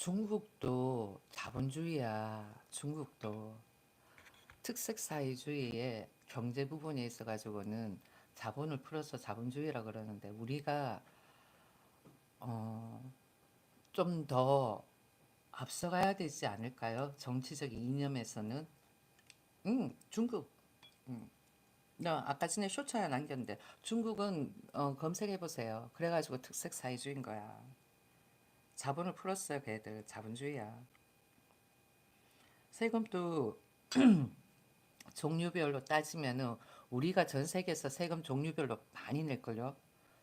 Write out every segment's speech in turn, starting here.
중국도 자본주의야. 중국도 특색사회주의의 경제 부분에 있어 가지고는 자본을 풀어서 자본주의라 그러는데 우리가 좀 더 앞서가야 되지 않을까요? 정치적 이념에서는. 중국. 나 아까 전에 쇼츠 하나 남겼는데 중국은 검색해 보세요. 그래가지고 특색사회주의인 거야. 자본을 풀었어요, 걔들. 자본주의야. 세금도 종류별로 따지면은 우리가 전 세계에서 세금 종류별로 많이 낼걸요?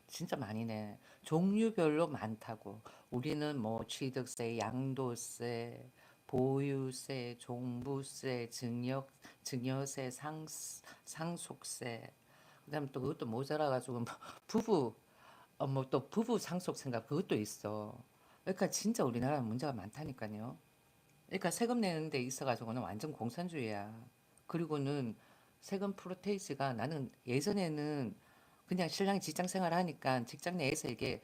진짜 많이 내. 종류별로 많다고. 우리는 뭐 취득세, 양도세, 보유세, 종부세, 증여세, 상속세. 그다음에 또 그것도 모자라가지고 뭐 부부 뭐 또 부부 상속세인가 그것도 있어. 그러니까 진짜 우리나라 문제가 많다니까요. 그러니까 세금 내는 데 있어가지고는 완전 공산주의야. 그리고는 세금 프로테이지가 나는 예전에는 그냥 신랑이 직장 생활 하니까 직장 내에서 이게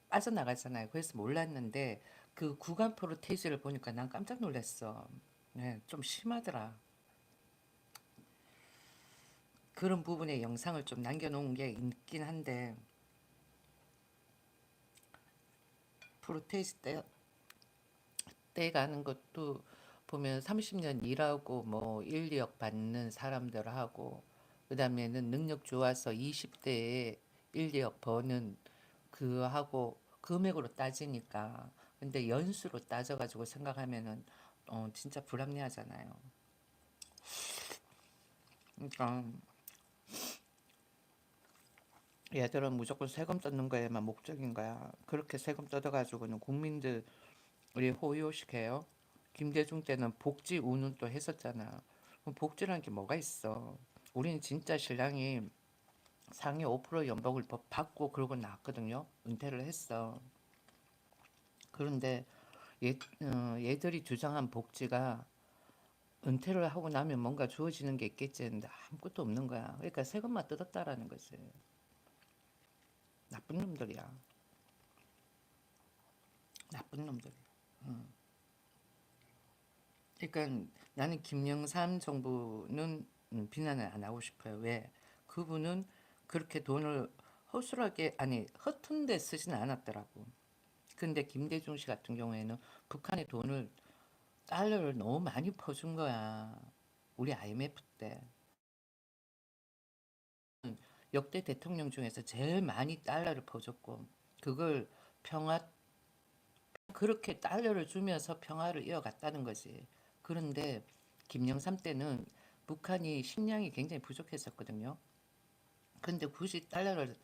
빠져나가잖아요. 그래서 몰랐는데 그 구간 프로테이지를 보니까 난 깜짝 놀랐어. 네, 좀 심하더라. 그런 부분에 영상을 좀 남겨놓은 게 있긴 한데 프로테이지 때 가는 것도 보면 30년 일하고 뭐 1, 2억 받는 사람들하고 그다음에는 능력 좋아서 20대에 1, 2억 버는 그하고 금액으로 따지니까 근데 연수로 따져가지고 생각하면은 진짜 불합리하잖아요. 그러니까 얘들은 무조건 세금 뜯는 거에만 목적인 거야. 그렇게 세금 뜯어가지고는 국민들 우리 호요시켜요. 김대중 때는 복지 운운 또 했었잖아. 그럼 복지라는 게 뭐가 있어? 우리는 진짜 신랑이 상위 5% 연봉을 받고 그러고 나왔거든요. 은퇴를 했어. 그런데 얘들이 주장한 복지가 은퇴를 하고 나면 뭔가 주어지는 게 있겠지 했는데 아무것도 없는 거야. 그러니까 세금만 뜯었다라는 거지. 나쁜 놈들이야. 나쁜 놈들. 그러니까 나는 김영삼 정부는 비난을 안 하고 싶어요. 왜? 그분은 그렇게 돈을 허술하게 아니 허튼 데 쓰지는 않았더라고. 근데 김대중 씨 같은 경우에는 북한에 돈을 달러를 너무 많이 퍼준 거야. 우리 IMF 때 역대 대통령 중에서 제일 많이 달러를 퍼줬고 그걸 평화 그렇게 달러를 주면서 평화를 이어갔다는 거지. 그런데 김영삼 때는 북한이 식량이 굉장히 부족했었거든요. 근데 굳이 달러를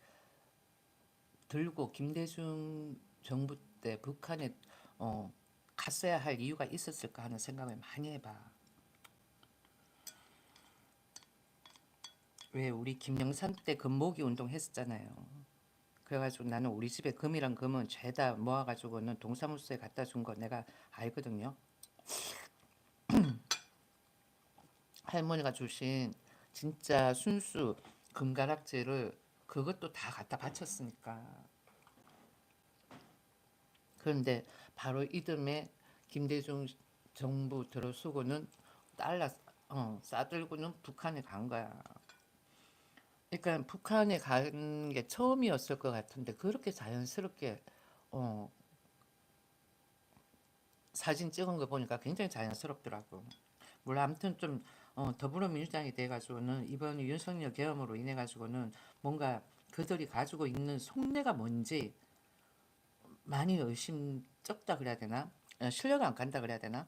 들고 김대중 정부 때 북한에 어, 갔어야 할 이유가 있었을까 하는 생각을 많이 해봐. 왜 우리 김영삼 때 금모기 운동 했었잖아요. 그래가지고 나는 우리 집에 금이란 금은 죄다 모아가지고는 동사무소에 갖다 준 거 내가 알거든요. 할머니가 주신 진짜 순수 금가락지를 그것도 다 갖다 바쳤으니까. 그런데 바로 이듬해 김대중 정부 들어서고는 달러 싸들고는 북한에 간 거야. 그러니까 북한에 간 게 처음이었을 것 같은데 그렇게 자연스럽게 어, 사진 찍은 거 보니까 굉장히 자연스럽더라고. 물론 아무튼 좀 더불어민주당이 돼가지고는 이번 윤석열 계엄으로 인해 가지고는 뭔가 그들이 가지고 있는 속내가 뭔지 많이 의심쩍다 그래야 되나? 신뢰가 안 간다 그래야 되나?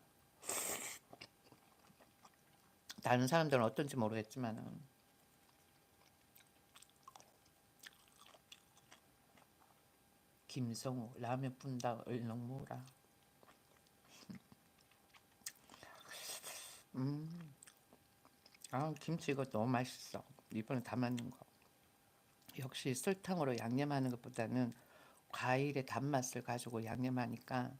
다른 사람들은 어떤지 모르겠지만은 김성우 라면 분다 얼렁 무라. 아 김치 이거 너무 맛있어. 이번에 담았는 거. 역시 설탕으로 양념하는 것보다는 과일의 단맛을 가지고 양념하니까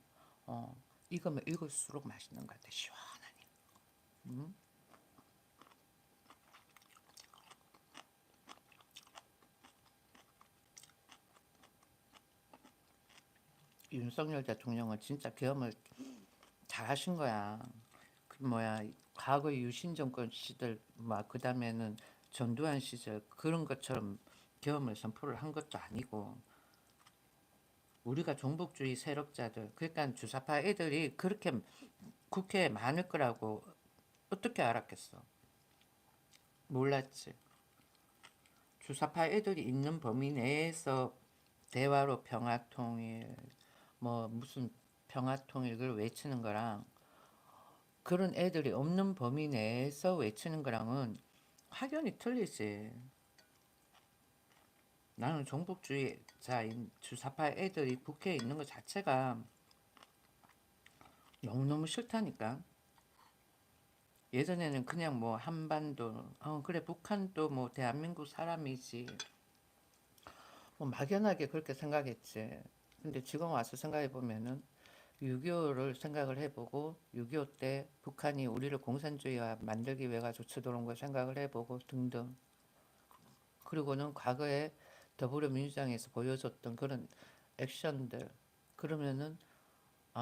어, 익으면 익을수록 맛있는 것 같아. 시원하니. 음? 윤석열 대통령은 진짜 계엄을 잘하신 거야. 그 뭐야, 과거 유신 정권 시절 막 그다음에는 전두환 시절 그런 것처럼 경험을 선포를 한 것도 아니고, 우리가 종북주의 세력자들, 그러니까 주사파 애들이 그렇게 국회에 많을 거라고 어떻게 알았겠어? 몰랐지. 주사파 애들이 있는 범위 내에서 대화로 평화통일, 뭐 무슨 평화통일을 외치는 거랑, 그런 애들이 없는 범위 내에서 외치는 거랑은 확연히 틀리지. 나는 종북주의자인 주사파 애들이 국회에 있는 것 자체가 너무너무 싫다니까. 예전에는 그냥 뭐 한반도, 그래 북한도 뭐 대한민국 사람이지, 뭐 막연하게 그렇게 생각했지. 근데 지금 와서 생각해 보면은 6.25를 생각을 해보고, 6.25 때 북한이 우리를 공산주의화 만들기 위해 가지고 쳐들어온 걸 생각을 해보고 등등. 그리고는 과거에 더불어민주당에서 보여줬던 그런 액션들, 그러면은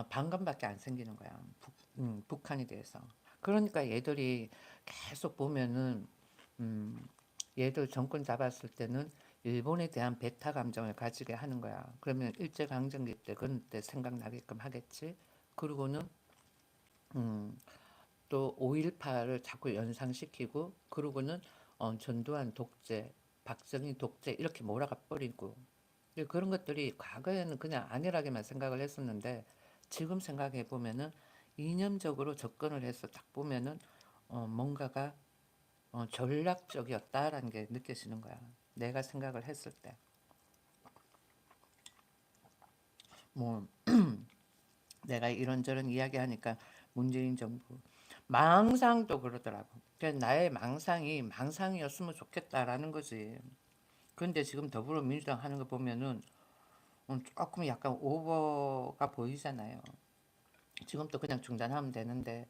반감밖에 안 생기는 거야. 북한에 대해서. 그러니까 얘들이 계속 보면은 음, 얘들 정권 잡았을 때는 일본에 대한 배타 감정을 가지게 하는 거야. 그러면 일제강점기 때 그때 생각나게끔 하겠지. 그리고는 음, 또 5.18을 자꾸 연상시키고, 그러고는 전두환 독재, 박정희 독재 이렇게 몰아가 버리고. 그런 것들이 과거에는 그냥 안일하게만 생각을 했었는데, 지금 생각해 보면은 이념적으로 접근을 해서 딱 보면은 뭔가가 전략적이었다라는 게 느껴지는 거야. 내가 생각을 했을 때. 뭐 내가 이런저런 이야기하니까 문재인 정부 망상도 그러더라고. 그래서 나의 망상이 망상이었으면 좋겠다라는 거지. 그런데 지금 더불어민주당 하는 거 보면은 조금 약간 오버가 보이잖아요. 지금도 그냥 중단하면 되는데,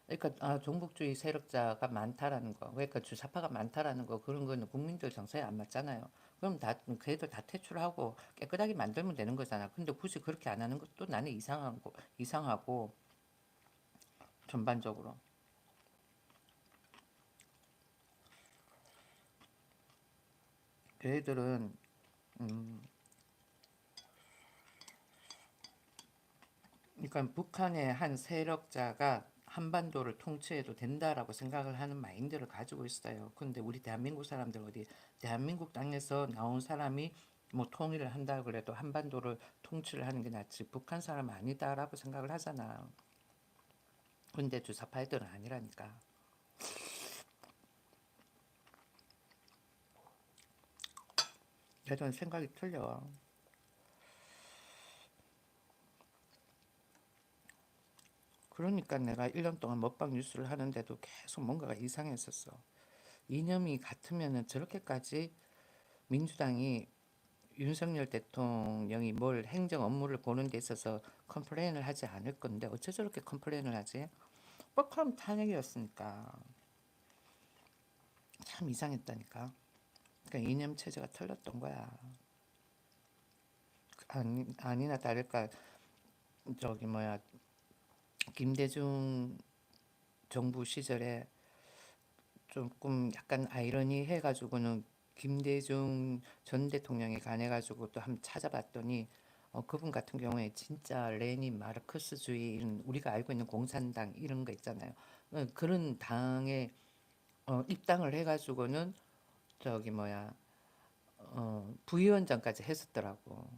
그러니까 종북주의 세력자가 많다라는 거, 그러니까 주사파가 많다라는 거, 그런 거는 국민들 정서에 안 맞잖아요. 그럼 다 걔들 다 퇴출하고 깨끗하게 만들면 되는 거잖아. 근데 굳이 그렇게 안 하는 것도 나는 이상하고 전반적으로. 걔들은 그러니까 북한의 한 세력자가 한반도를 통치해도 된다라고 생각을 하는 마인드를 가지고 있어요. 근데 우리 대한민국 사람들 어디, 대한민국 땅에서 나온 사람이 뭐 통일을 한다 그래도 한반도를 통치를 하는 게 낫지 북한 사람 아니다라고 생각을 하잖아. 근데 주사파 애들은 아니라니까. 걔들은 생각이 틀려. 그러니까 내가 1년 동안 먹방 뉴스를 하는데도 계속 뭔가가 이상했었어. 이념이 같으면은 저렇게까지 민주당이, 윤석열 대통령이 뭘 행정 업무를 보는 데 있어서 컴플레인을 하지 않을 건데 어째 저렇게 컴플레인을 하지? 뻑하면 탄핵이었으니까. 참 이상했다니까. 그러니까 이념 체제가 틀렸던 거야. 아니나 다를까 저기 뭐야, 김대중 정부 시절에 조금 약간 아이러니해 가지고는 김대중 전 대통령이 관해가지고 또 한번 찾아봤더니 그분 같은 경우에 진짜 레닌 마르크스주의 이런 우리가 알고 있는 공산당 이런 거 있잖아요. 그런 당에 입당을 해가지고는 저기 뭐야, 부위원장까지 했었더라고.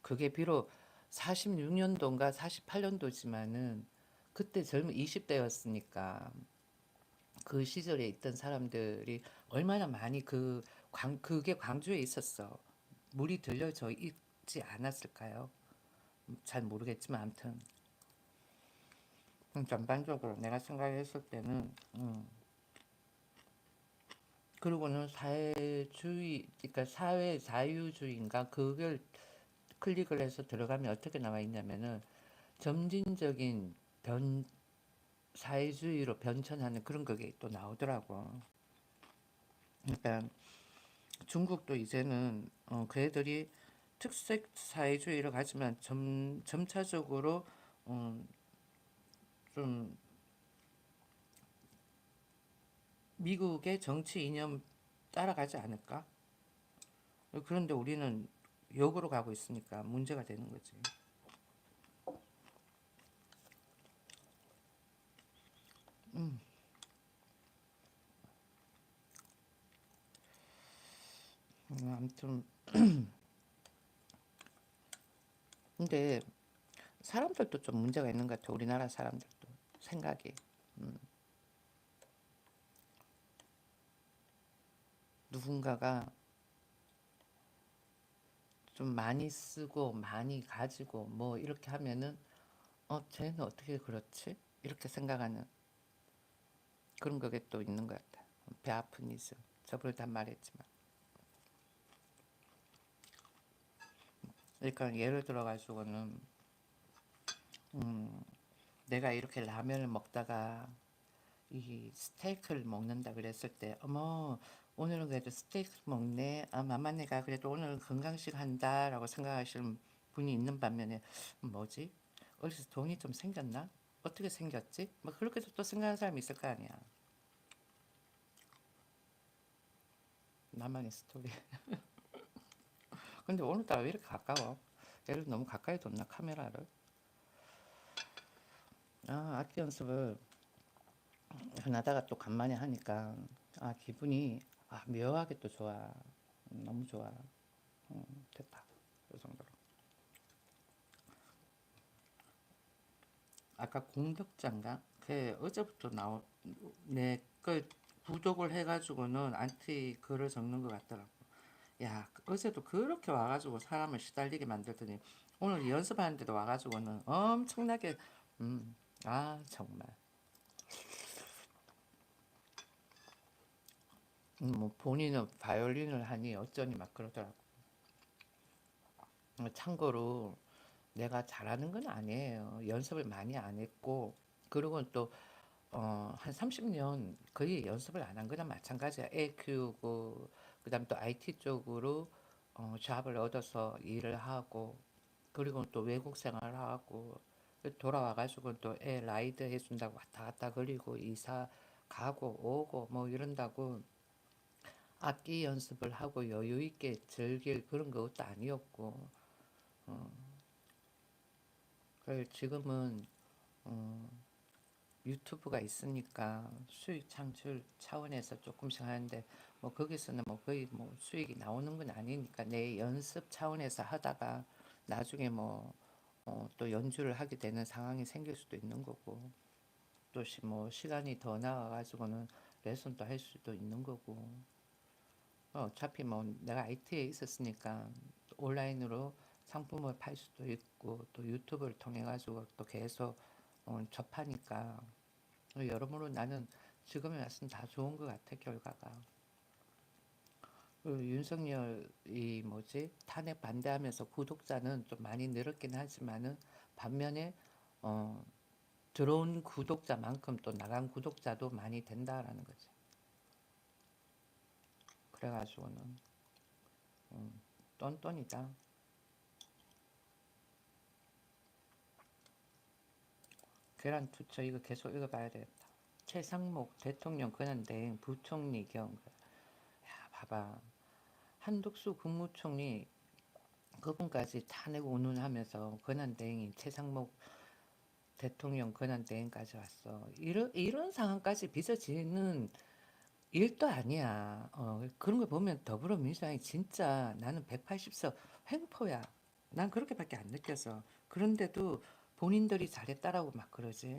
그게 비록 46년도인가 48년도지만은 그때 젊은 20대였으니까 그 시절에 있던 사람들이 얼마나 많이 그게 광주에 있었어. 물이 들려져 있지 않았을까요? 잘 모르겠지만 아무튼 전반적으로 내가 생각했을 때는 그리고는 사회주의, 그러니까 사회 자유주의인가 그걸 클릭을 해서 들어가면 어떻게 나와 있냐면은 점진적인 사회주의로 변천하는 그런 그게 또 나오더라고. 그러니까 중국도 이제는 그 애들이 특색 사회주의를 가지만 점차적으로 어, 좀 미국의 정치 이념 따라가지 않을까? 그런데 우리는 역으로 가고 있으니까 문제가 되는 거지. 아무튼 근데 사람들도 좀 문제가 있는 것 같아. 우리나라 사람들도 생각이 누군가가 좀 많이 쓰고 많이 가지고 뭐 이렇게 하면은 쟤는 어떻게 그렇지? 이렇게 생각하는 그런 거게 또 있는 것 같아. 배 아픈 이슬. 저번에 다 말했지만. 그러니까 예를 들어 가지고는 내가 이렇게 라면을 먹다가 이 스테이크를 먹는다 그랬을 때 어머 오늘은 그래도 스테이크 먹네 마마네가 그래도 오늘은 건강식 한다라고 생각하시는 분이 있는 반면에 뭐지 어디서 돈이 좀 생겼나 어떻게 생겼지 뭐 그렇게 또 생각하는 사람이 있을 거 아니야. 나만의 스토리. 근데 오늘따라 왜 이렇게 가까워. 얘를 너무 가까이 뒀나 카메라를. 악기 연습을 하다가 또 간만에 하니까 기분이 묘하게 또 좋아. 너무 좋아. 됐다. 그 정도로. 아까 공격자인가? 그 어제부터 내 걸 구독을 해가지고는 안티 글을 적는 것 같더라고. 야, 어제도 그렇게 와가지고 사람을 시달리게 만들더니 오늘 연습하는데도 와가지고는 엄청나게 정말 뭐 본인은 바이올린을 하니 어쩌니 막 그러더라고. 참고로 내가 잘하는 건 아니에요. 연습을 많이 안 했고 그리고 또 한 30년 거의 연습을 안 한 거나 마찬가지야. 애 키우고 그다음 또 IT 쪽으로 잡을 얻어서 일을 하고 그리고 또 외국 생활을 하고 돌아와가지고 또 애 라이드 해준다고 왔다 갔다 거리고 이사 가고 오고 뭐 이런다고 악기 연습을 하고 여유 있게 즐길 그런 것도 아니었고 그래 지금은 어, 유튜브가 있으니까 수익 창출 차원에서 조금씩 하는데 뭐 거기서는 뭐 거의 뭐 수익이 나오는 건 아니니까 내 연습 차원에서 하다가 나중에 또 연주를 하게 되는 상황이 생길 수도 있는 거고 또 뭐 시간이 더 나와가지고는 레슨도 할 수도 있는 거고 어차피 뭐 내가 IT에 있었으니까 온라인으로 상품을 팔 수도 있고 또 유튜브를 통해 가지고 또 계속 접하니까 여러모로 나는 지금에 와서는 다 좋은 것 같아 결과가. 그리고 윤석열이 뭐지 탄핵 반대하면서 구독자는 좀 많이 늘었긴 하지만은 반면에 어, 들어온 구독자만큼 또 나간 구독자도 많이 된다라는 거지. 그래가지고는 똔똔이다. 계란 투처 이거 계속 읽어봐야 되겠다. 최상목 대통령 권한대행 부총리 경우. 야 봐봐 한덕수 국무총리 그분까지 탄핵 운운하면서 권한대행인 최상목 대통령 권한대행까지 왔어. 이런 상황까지 빚어지는 일도 아니야. 그런 걸 보면 더불어민주당이 진짜 나는 180석 횡포야. 난 그렇게밖에 안 느껴서. 그런데도 본인들이 잘했다라고 막 그러지.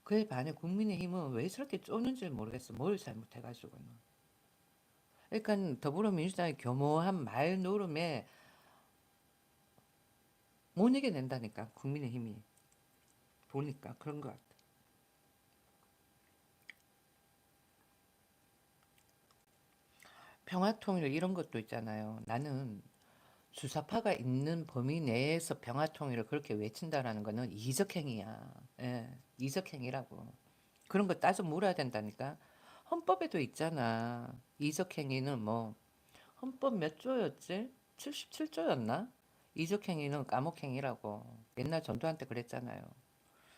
그에 반해 국민의힘은 왜 저렇게 쪼는지 모르겠어. 뭘 잘못해가지고는. 그러니까 더불어민주당의 교모한 말 노름에 못 이겨낸다니까 국민의힘이. 보니까 그런 것 같아. 평화통일 이런 것도 있잖아요. 나는 주사파가 있는 범위 내에서 평화통일을 그렇게 외친다라는 거는 이적행위야. 예, 이적행위라고. 그런 거 따져 물어야 된다니까. 헌법에도 있잖아. 이적행위는 뭐 헌법 몇 조였지? 77조였나? 이적행위는 까목행위라고 옛날 전두환 때 그랬잖아요.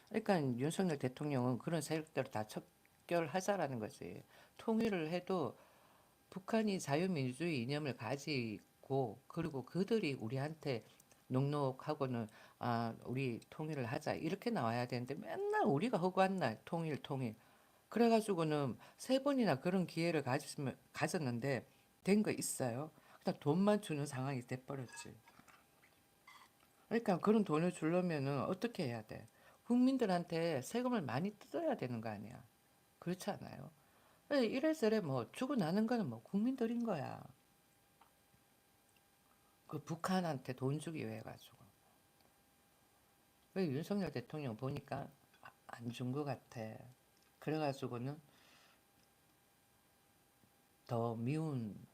그러니까 윤석열 대통령은 그런 세력들을 다 척결하자라는 거지. 통일을 해도 북한이 자유민주주의 이념을 가지고 그리고 그들이 우리한테 녹록하고는 우리 통일을 하자 이렇게 나와야 되는데 맨날 우리가 허구한 날 통일 통일 그래가지고는 세 번이나 그런 기회를 가졌는데 된 거 있어요. 그냥 돈만 주는 상황이 돼버렸지. 그러니까 그런 돈을 주려면은 어떻게 해야 돼? 국민들한테 세금을 많이 뜯어야 되는 거 아니야? 그렇지 않아요? 이래저래 뭐 주고 나는 거는 뭐 국민들인 거야. 그 북한한테 돈 주기 위해 가지고. 왜 윤석열 대통령 보니까 안 준 거 같아. 그래가지고는 더 미운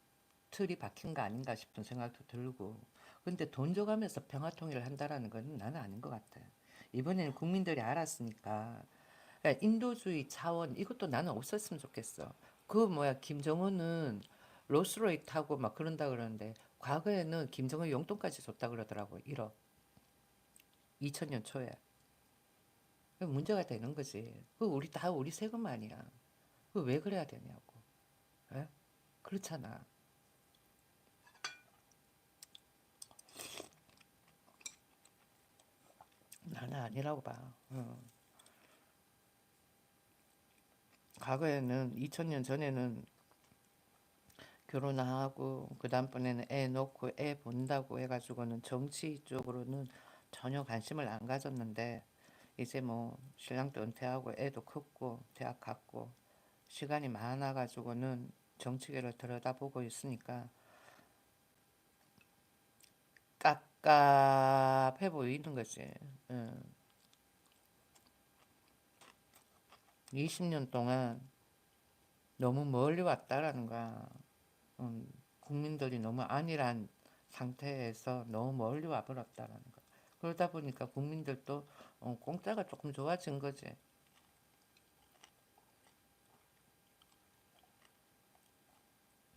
틀이 박힌 거 아닌가 싶은 생각도 들고. 근데 돈 줘가면서 평화 통일을 한다라는 건 나는 아닌 것 같아. 이번에는 국민들이 알았으니까. 그러니까 인도주의 차원 이것도 나는 없었으면 좋겠어. 그 뭐야 김정은은 롤스로이 타고 막 그런다 그러는데 과거에는 김정은 용돈까지 줬다 그러더라고. 1억. 2000년 초에. 문제가 되는 거지. 그 우리 다 우리 세금 아니야. 그 왜 그래야 되냐고. 에? 그렇잖아. 나는 아니라고 봐. 과거에는 2000년 전에는 결혼하고 그 다음번에는 애 놓고 애 본다고 해가지고는 정치 쪽으로는 전혀 관심을 안 가졌는데 이제 뭐 신랑도 은퇴하고 애도 컸고 대학 갔고 시간이 많아가지고는 정치계를 들여다보고 있으니까 깝깝해 보이는 거지. 응. 20년 동안 너무 멀리 왔다라는 거야. 국민들이 너무 안일한 상태에서 너무 멀리 와버렸다라는 거. 그러다 보니까 국민들도 공짜가 조금 좋아진 거지.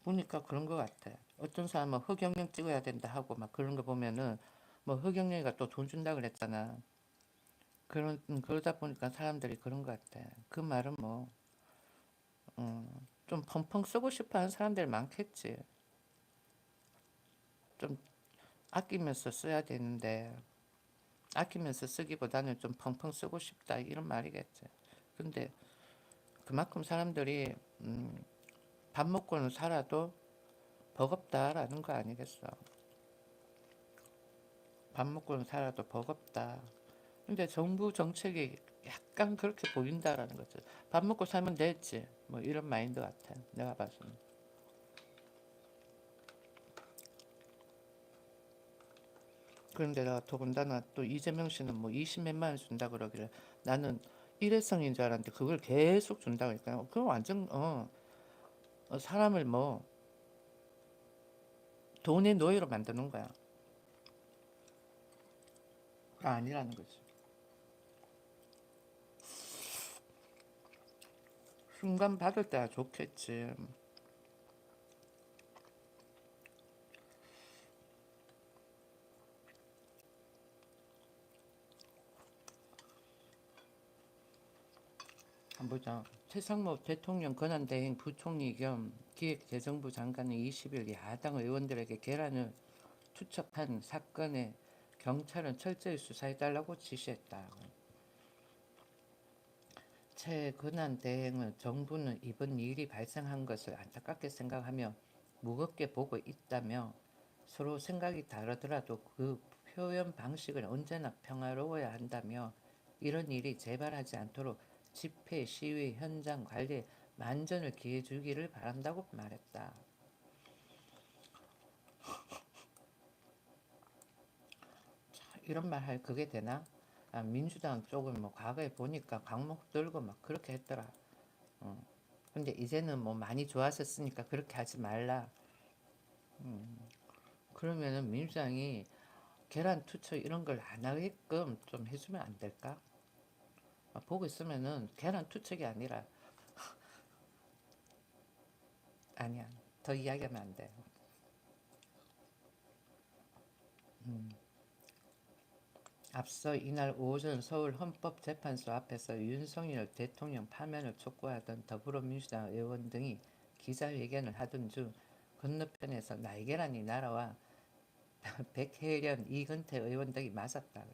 보니까 그런 거 같아. 어떤 사람은 흑영령 찍어야 된다 하고 막 그런 거 보면은 뭐 흑영령이가 또 돈 준다 그랬잖아. 그러다 보니까 사람들이 그런 거 같아. 그 말은 뭐, 좀 펑펑 쓰고 싶어 하는 사람들 많겠지. 좀 아끼면서 써야 되는데, 아끼면서 쓰기보다는 좀 펑펑 쓰고 싶다. 이런 말이겠지. 근데 그만큼 사람들이, 밥 먹고는 살아도 버겁다라는 거 아니겠어. 밥 먹고는 살아도 버겁다. 근데 정부 정책이 약간 그렇게 보인다라는 거죠. 밥 먹고 살면 됐지. 뭐 이런 마인드 같아. 내가 봐서는. 그런데 나 더군다나 또 이재명 씨는 뭐 20몇만 원 준다 그러길래 나는 일회성인 줄 알았는데 그걸 계속 준다 그러니까 그건 완전 사람을 뭐 돈의 노예로 만드는 거야. 아니라는 거지. 순간 받을 때야 좋겠지. 한번 보자. 최상목 대통령 권한대행 부총리 겸 기획재정부 장관은 20일 야당 의원들에게 계란을 투척한 사건에 경찰은 철저히 수사해달라고 지시했다. 최 권한대행은 정부는 이번 일이 발생한 것을 안타깝게 생각하며 무겁게 보고 있다며 서로 생각이 다르더라도 그 표현 방식은 언제나 평화로워야 한다며 이런 일이 재발하지 않도록 집회, 시위, 현장 관리에 만전을 기해 주기를 바란다고 말했다. 이런 말 할 그게 되나? 민주당 쪽은 뭐 과거에 보니까 강목 들고 막 그렇게 했더라. 어. 근데 이제는 뭐 많이 좋아졌으니까 그렇게 하지 말라. 그러면은 민주당이 계란 투척 이런 걸 안 하게끔 좀 해주면 안 될까? 보고 있으면은 계란 투척이 아니라 아니야. 더 이야기하면 안 돼. 앞서 이날 오전 서울 헌법재판소 앞에서 윤석열 대통령 파면을 촉구하던 더불어민주당 의원 등이 기자회견을 하던 중 건너편에서 날개란이 날아와 백혜련, 이근태 의원 등이 맞았다.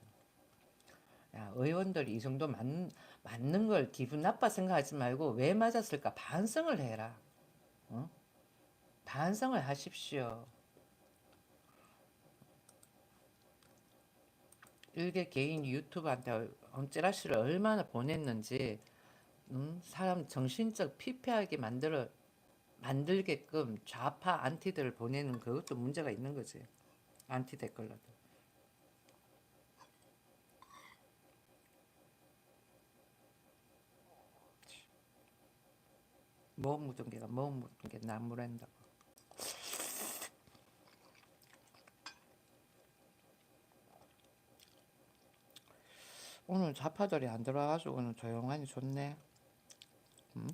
야, 의원들이 이 정도 맞는 걸 기분 나빠 생각하지 말고 왜 맞았을까 반성을 해라. 어? 반성을 하십시오. 일개 개인 유튜브한테 찌라시를 얼마나 보냈는지 사람 정신적 피폐하게 만들게끔 좌파 안티들을 보내는 그것도 문제가 있는 거지. 안티 댓글로도. 뭐 묻은 게가 뭐 묻은 게 나무란다고. 오늘 좌파들이 안 들어와가지고 오늘 조용하니 좋네. 음?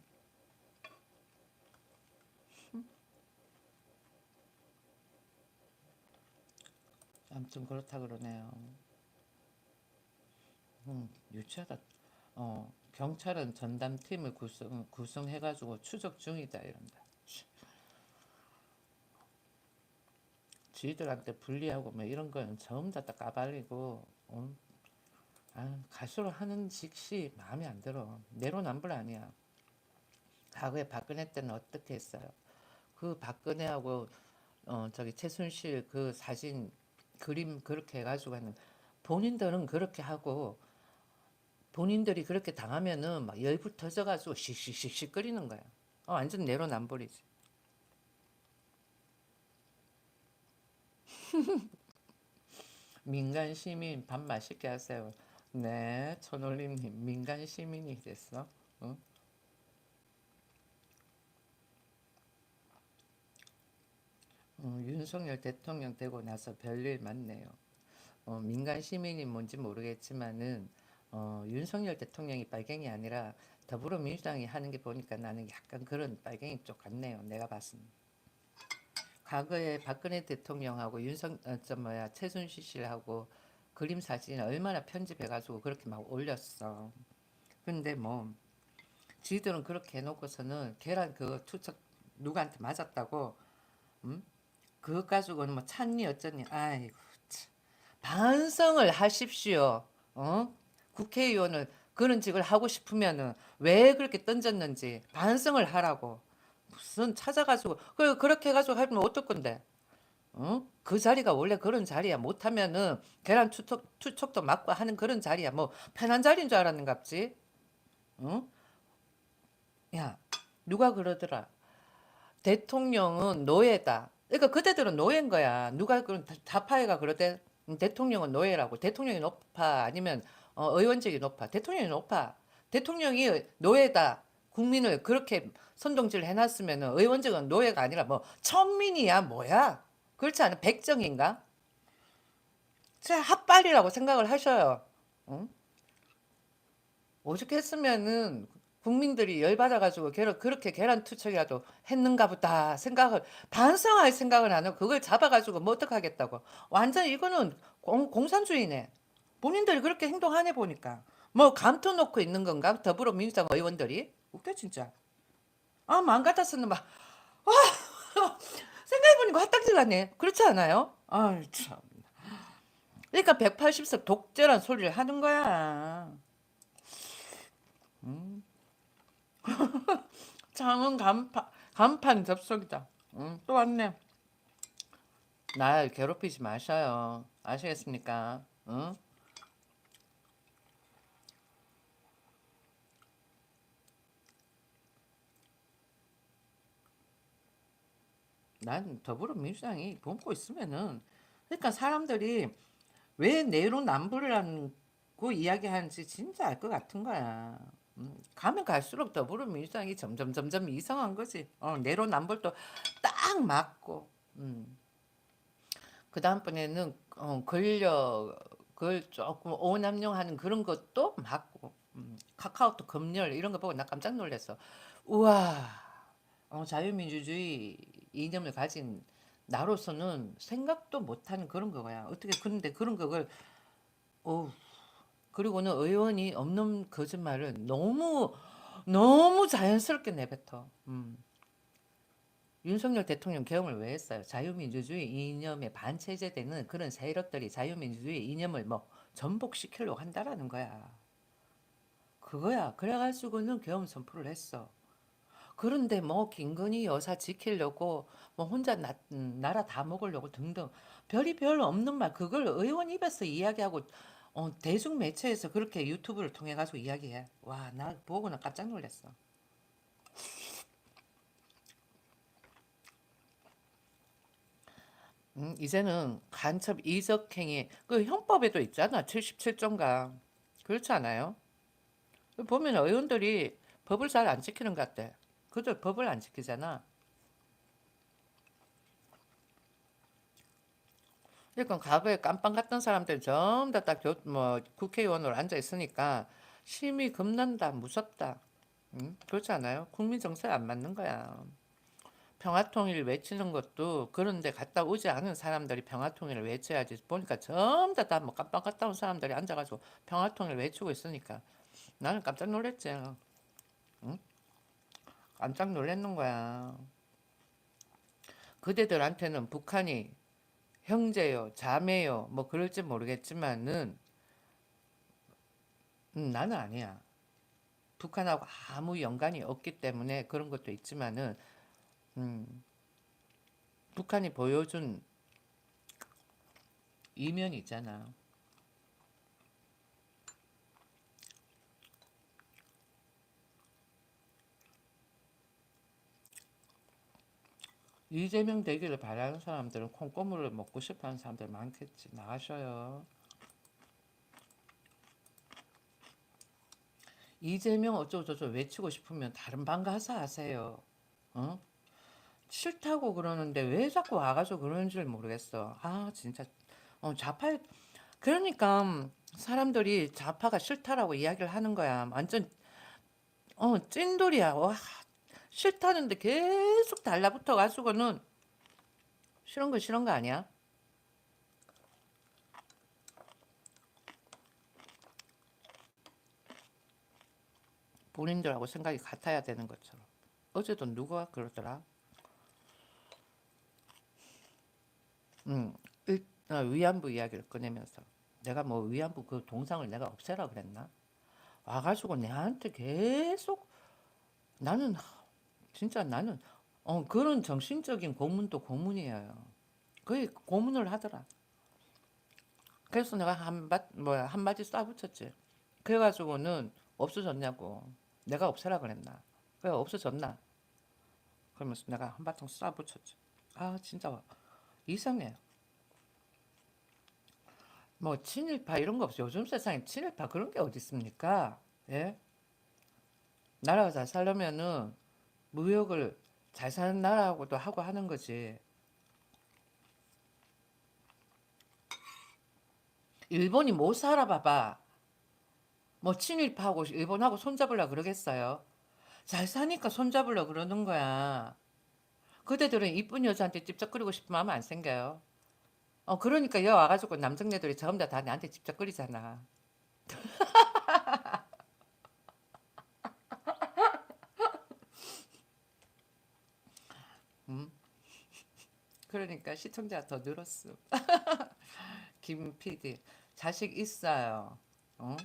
아무튼 그렇다 그러네요. 유치하다. 경찰은 전담팀을 구성해가지고 추적 중이다 이런다. 지들한테 불리하고 뭐 이런 거는 전부 다 까발리고 갈수록 하는 짓이 마음에 안 들어. 내로남불 아니야. 과거에 박근혜 때는 어떻게 했어요? 그 박근혜하고 저기 최순실 그 사진 그림 그렇게 해가지고 하는 본인들은 그렇게 하고 본인들이 그렇게 당하면은 막 열불 터져가지고 씩씩씩씩 끓이는 거야. 완전 내로남불이지. 민간 시민 밥 맛있게 하세요. 네, 천올림님 민간 시민이 됐어. 응? 윤석열 대통령 되고 나서 별일 많네요. 민간 시민이 뭔지 모르겠지만은 윤석열 대통령이 빨갱이 아니라 더불어민주당이 하는 게 보니까 나는 약간 그런 빨갱이 쪽 같네요. 내가 봤을 때. 과거에 박근혜 대통령하고 최순실 씨하고 그림 사진 얼마나 편집해가지고 그렇게 막 올렸어. 근데 뭐 지들은 그렇게 해놓고서는 계란 그거 투척 누구한테 맞았다고 그것 가지고는 뭐 찾니 어쩌니 아이고 참. 반성을 하십시오. 국회의원을 그런 직을 하고 싶으면은 왜 그렇게 던졌는지 반성을 하라고. 무슨 찾아가지고 그렇게 해가지고 하면 어떨 건데? 그 자리가 원래 그런 자리야. 못하면은 계란 투척도 맞고 하는 그런 자리야. 뭐 편한 자리인 줄 알았는갑지? 응? 야, 누가 그러더라. 대통령은 노예다. 그러니까 그대들은 노예인 거야. 누가 그런 좌파회가 그러대. 대통령은 노예라고. 대통령이 높아 아니면 의원직이 높아. 대통령이 높아. 대통령이 노예다. 국민을 그렇게 선동질 해놨으면 의원직은 노예가 아니라 뭐 천민이야 뭐야? 그렇지 않아? 백정인가? 제 핫발이라고 생각을 하셔요. 응? 오죽했으면은 국민들이 열받아가지고 그렇게 계란 투척이라도 했는가 보다 생각을 반성할 생각을 안 하고 그걸 잡아가지고 뭐 어떡하겠다고. 완전 이거는 공산주의네. 본인들이 그렇게 행동하네 보니까. 뭐 감투 놓고 있는 건가? 더불어민주당 의원들이? 웃겨 진짜. 마음 같았으면 막 생각해보니까 화딱지 나네. 그렇지 않아요? 아유 참. 그러니까 180석 독재란 소리를 하는 거야. 장은 간판 접속이다. 또 왔네. 날 괴롭히지 마셔요. 아시겠습니까? 응? 난 더불어민주당이 본고 있으면은 그러니까 사람들이 왜 내로남불이라고 이야기하는지 진짜 알 것 같은 거야. 가면 갈수록 더불어민주당이 점점 이상한 거지. 내로남불도 딱 맞고. 그 다음번에는 권력을 조금 오남용하는 그런 것도 맞고 카카오톡 검열 이런 거 보고 나 깜짝 놀랐어. 우와, 자유민주주의 이념을 가진 나로서는 생각도 못하는 그런 거야. 어떻게 근데 그런 걸 어, 그리고는 의원이 없는 거짓말을 너무 자연스럽게 내뱉어. 윤석열 대통령 계엄을 왜 했어요? 자유민주주의 이념에 반체제되는 그런 세력들이 자유민주주의 이념을 뭐 전복시키려고 한다라는 거야. 그거야. 그래가지고는 계엄 선포를 했어. 그런데 뭐 김건희 여사 지키려고 뭐 혼자 나라 다 먹으려고 등등 별이 별 없는 말 그걸 의원 입에서 이야기하고 대중 매체에서 그렇게 유튜브를 통해 가지고 이야기해. 와, 나 보고는 깜짝 놀랐어. 이제는 간첩 이적행위 그 형법에도 있잖아. 77조인가. 그렇지 않아요? 보면 의원들이 법을 잘 안 지키는 것 같아. 그들 법을 안 지키잖아. 그러니까 과거에 깜빵 갔던 사람들 전부 다뭐 국회의원으로 앉아 있으니까 심이 겁난다, 무섭다. 그렇지 않아요? 국민 정서에 안 맞는 거야. 평화통일 외치는 것도 그런데 갔다 오지 않은 사람들이 평화통일을 외쳐야지. 보니까 전부 다뭐 깜빵 갔다 온 사람들이 앉아가지고 평화통일 외치고 있으니까 나는 깜짝 놀랐지. 응? 깜짝 놀랐는 거야. 그대들한테는 북한이 형제요, 자매요, 뭐 그럴지 모르겠지만은 나는 아니야. 북한하고 아무 연관이 없기 때문에 그런 것도 있지만은 음, 북한이 보여준 이면이 있잖아. 이재명 되기를 바라는 사람들은 콩고물을 먹고 싶어하는 사람들 많겠지. 나가셔요. 이재명 어쩌고저쩌고 외치고 싶으면 다른 방 가서 하세요. 어? 싫다고 그러는데 왜 자꾸 와가지고 그러는 줄 모르겠어. 아 진짜 좌파 그러니까 사람들이 좌파가 싫다라고 이야기를 하는 거야. 완전 찐돌이야. 와, 싫다는데 계속 달라붙어 가지고는 싫은 거 아니야? 본인들하고 생각이 같아야 되는 것처럼. 어제도 누가 그러더라? 음, 위안부 이야기를 꺼내면서 내가 뭐 위안부 그 동상을 내가 없애라 그랬나? 와가지고 내한테 계속 나는 진짜 나는 그런 정신적인 고문도 고문이에요. 거의 고문을 하더라. 그래서 내가 한마디 쏴붙였지. 그래가지고는 없어졌냐고. 내가 없애라 그랬나. 그래 없어졌나. 그러면서 내가 한바탕 쏴붙였지. 아 진짜 이상해. 뭐 친일파 이런 거 없어. 요즘 세상에 친일파 그런 게 어디 있습니까? 예? 나라가 잘 살려면은 무역을 잘 사는 나라하고도 하고 하는 거지. 일본이 못 살아봐봐. 뭐 친일파하고 일본하고 손잡으려 그러겠어요. 잘 사니까 손잡으려 그러는 거야. 그대들은 이쁜 여자한테 찝쩍거리고 싶은 마음 안 생겨요. 그러니까 여 와가지고 남정네들이 전부 다 나한테 찝쩍거리잖아. 음? 그러니까 시청자가 더 늘었어. 김 PD. 자식 있어요. 어?